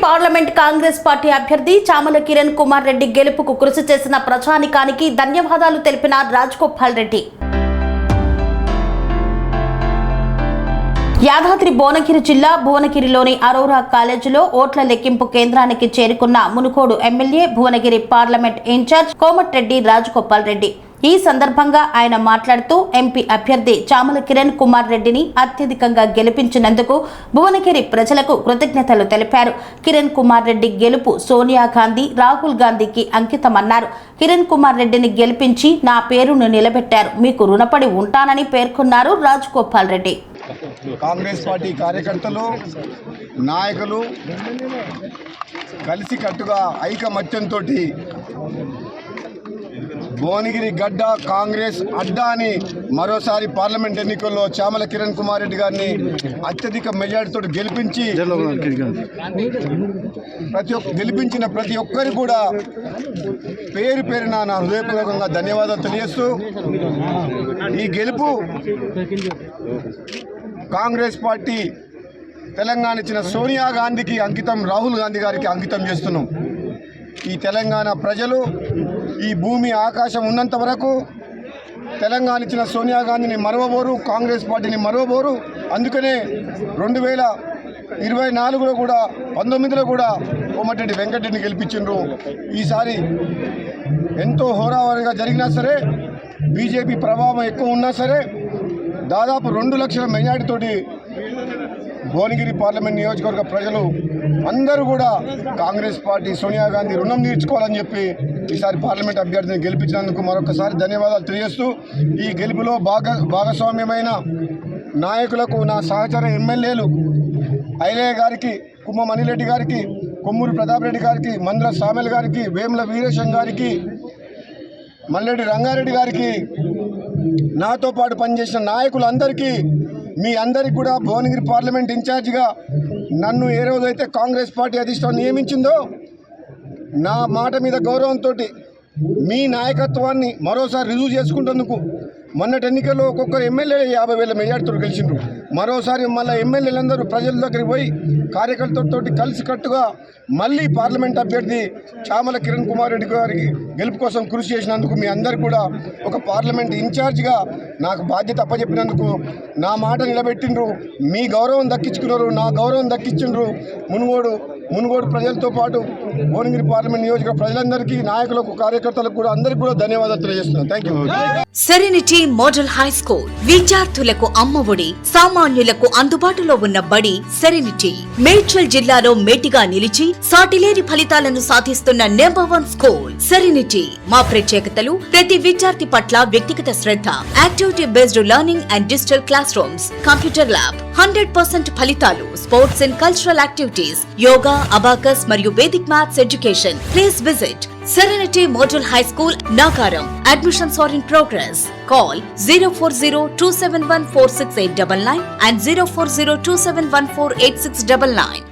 Parliament Congress party అభ్యర్థి చామల కిరణ్ కుమార్ రెడ్డి గెలుపుకు కృషి చేసిన ప్రజానికానికి ధన్యవాదాలు తెలిపిన రాజగోపాల్ రెడ్డి. యాదాద్రి భువనగిరి జిల్లా భువనగిరిలోని అరోరా కాలేజీలో ఓట్ల లెక్కింపు కేంద్రానికి చేరుకున్న Munugode MLA Bhuvanagiri parliament incharge Komatireddy Rajagopal Reddy. ఈ సందర్భంగా ఆయన మాట్లాడుతూ ఎంపీ అభ్యర్థి చామల కిరణ్ కుమార్ రెడ్డిని అత్యధికంగా గెలిపించినందుకు భువనగిరి ప్రజలకు కృతజ్ఞతలు తెలిపారు. కిరణ్ కుమార్ రెడ్డి గెలుపు సోనియా గాంధీ, రాహుల్ గాంధీకి అంకితమన్నారు. కిరణ్ కుమార్ రెడ్డిని గెలిపించి నా పేరును నిలబెట్టారు, మీకు రుణపడి ఉంటానని పేర్కొన్నారు రాజగోపాల్ రెడ్డి. కాంగ్రెస్ పార్టీ కార్యకర్తలు, నాయకులు కలిసికట్టుగా ఐకమత్యంతో భువనగిరి గడ్డ కాంగ్రెస్ అడ్డా అని మరోసారి పార్లమెంట్ ఎన్నికల్లో చామల కిరణ్ కుమార్ రెడ్డి గారిని అత్యధిక మెజార్టీతో గెలిపించిన ప్రతి ఒక్కరికి కూడా పేరు పేరున నా హృదయపూర్వకంగా ధన్యవాదాలు తెలియజేస్తూ, ఈ గెలుపు కాంగ్రెస్ పార్టీ తెలంగాణ ఇచ్చిన సోనియా గాంధీకి అంకితం, రాహుల్ గాంధీ గారికి అంకితం చేస్తున్నాం. ఈ తెలంగాణ ప్రజలు ఈ భూమి ఆకాశం ఉన్నంత వరకు తెలంగాణ ఇచ్చిన సోనియా గాంధీని మరవబోరు, కాంగ్రెస్ పార్టీని మరవబోరు. అందుకనే 2024లో కూడా 19లో కూడా కోమటిరెడ్డి వెంకటరెడ్డిని గెలిపించిండ్రు. ఈసారి ఎంతో హోరాహోరీగా జరిగినా సరే, బీజేపీ ప్రభావం ఎక్కువ ఉన్నా సరే, దాదాపు 2 లక్షల మెజార్టీతోటి భువనగిరి పార్లమెంట్ నియోజకవర్గ ప్రజలు అందరూ కూడా కాంగ్రెస్ పార్టీ సోనియా గాంధీ రుణం తీర్చుకోవాలని చెప్పి ఈసారి పార్లమెంట్ అభ్యర్థిని గెలిపించినందుకు మరొకసారి ధన్యవాదాలు తెలియజేస్తూ, ఈ గెలుపులో భాగస్వామ్యమైన నాయకులకు, నా సహచర ఎమ్మెల్యేలు ఐలయ్య గారికి, కుమ్మ మణిరెడ్డి గారికి, కొమ్మూరి ప్రతాప్ రెడ్డి గారికి, మంద్ర సామెల్ గారికి, వేముల వీరేశం గారికి, మల్లెడ్డి రంగారెడ్డి గారికి, నాతో పాటు పనిచేసిన నాయకులందరికీ, మీ అందరికీ కూడా భువనగిరి పార్లమెంట్ ఇన్ఛార్జిగా నన్ను ఏ రోజైతే కాంగ్రెస్ పార్టీ అధిష్టానం నియమించిందో, నా మాట మీద గౌరవంతో మీ నాయకత్వాన్ని మరోసారి రుజువు చేసుకుంటేందుకు మొన్నటి ఎన్నికల్లో ఒక్కొక్కరు ఎమ్మెల్యే 50,000 మెజార్టీతో గెలిచిండ్రు. మరోసారి మళ్ళీ ఎమ్మెల్యేలందరూ ప్రజల దగ్గరికి పోయి కార్యకర్తలతో కలిసికట్టుగా మళ్ళీ పార్లమెంట్ అభ్యర్థి చామల కిరణ్ కుమార్ రెడ్డి గారికి గెలుపు కోసం కృషి చేసినందుకు మీ అందరికీ కూడా ఒక పార్లమెంట్ ఇన్ఛార్జిగా నాకు బాధ్యత అప్పచెప్పినందుకు నా మాట నిలబెట్టిండ్రు. మీ గౌరవం దక్కించుకున్నారు, నా గౌరవం దక్కించిండ్రు. మునుగోడు ప్రజలతో పాటు భువనగిరి పార్లమెంట్ నియోజకవర్గ ప్రజలందరికీ, నాయకులకు, కార్యకర్తలకు కూడా అందరికీ కూడా ధన్యవాదాలు తెలియజేస్తున్నాను. Thank you. Serenity model high school విద్యార్థులకు అమ్మఒడి, సామాన్యులకు అందుబాటులో ఉన్న బడి సెరెనిటీ. మేడ్చల్ జిల్లాలో మేటిగా నిలిచి సాటిలేని ఫలితాలను సాధిస్తున్న #1 స్కూల్ సెరెనిటీ. మా ప్రత్యేకతలు: ప్రతి విద్యార్థి పట్ల వ్యక్తిగత శ్రద్ధ, activity based learning and digital classrooms, computer lab, 100% ఫలితాలు, sports and cultural activities, yoga, abacus మరియు Vedic maths education. Please visit Serenity Model High School, Nagaram. Admissions are in progress. Call 040-271-46899 and 040-271-48699.